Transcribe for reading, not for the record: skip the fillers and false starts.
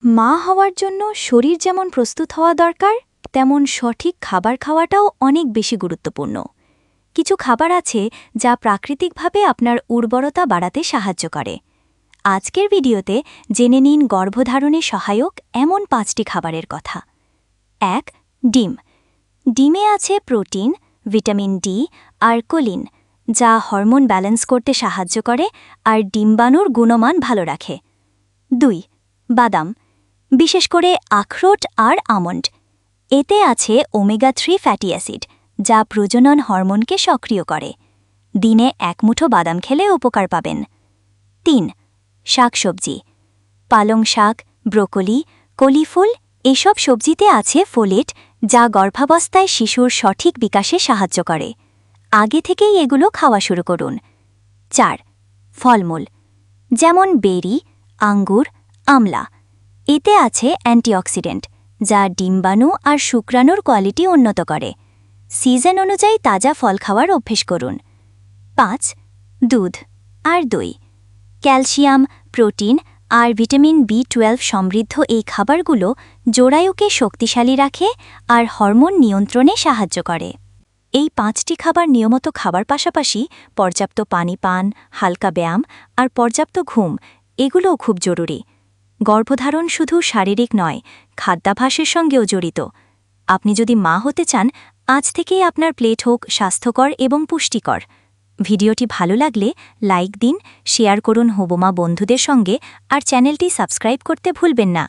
মা হওয়ার জন্য শরীর যেমন প্রস্তুত হওয়া দরকার, তেমন সঠিক খাবার খাওয়াটাও অনেক বেশি গুরুত্বপূর্ণ। কিছু খাবার আছে যা প্রাকৃতিকভাবে আপনার উর্বরতা বাড়াতে সাহায্য করে। আজকের ভিডিওতে জেনে নিন গর্ভধারণে সহায়ক এমন 5টি খাবারের কথা। 1. ডিম। ডিমে আছে প্রোটিন, ভিটামিন ডি আর কোলিন, যা হরমোন ব্যালেন্স করতে সাহায্য করে আর ডিম্বাণুর গুণমান ভালো রাখে। 2. বাদাম, বিশেষ করে আখরোট আর আমন্ড। এতে আছে ওমেগা-3 ফ্যাটি অ্যাসিড, যা প্রজনন হরমোনকে সক্রিয় করে। দিনে 1 মুঠো বাদাম খেলে উপকার পাবেন। 3. শাকসবজি। পালং শাক, ব্রোকলি, কলিফুল এসব সবজিতে আছে ফোলেট, যা গর্ভাবস্থায় শিশুর সঠিক বিকাশে সাহায্য করে। আগে থেকেই এগুলো খাওয়া শুরু করুন। 4. ফলমূল, যেমন বেরি, আঙ্গুর, আমলা। এতে আছে অ্যান্টিঅক্সিডেন্ট, যা ডিম্বাণু আর শুক্রাণুর কোয়ালিটি উন্নত করে। সিজন অনুযায়ী তাজা ফল খাওয়ার অভ্যেস করুন। 5. দুধ আর দই। ক্যালসিয়াম, প্রোটিন আর ভিটামিন বি12 সমৃদ্ধ এই খাবারগুলো জরায়ুকে শক্তিশালী রাখে আর হরমোন নিয়ন্ত্রণে সাহায্য করে। এই 5টি খাবার নিয়মিত খাবার পাশাপাশি পর্যাপ্ত পানি পান, হালকা ব্যায়াম আর পর্যাপ্ত ঘুম এগুলোও খুব জরুরি। গর্ভধারণ শুধু শারীরিক নয়, খাদ্যাভ্যাসের সঙ্গেও জড়িত। আপনি যদি মা হতে চান, আজ থেকেই আপনার প্লেট হোক স্বাস্থ্যকর এবং পুষ্টিকর। ভিডিওটি ভালো লাগলে লাইক দিন, শেয়ার করুন হবুমা বন্ধুদের সঙ্গে আর চ্যানেলটি সাবস্ক্রাইব করতে ভুলবেন না।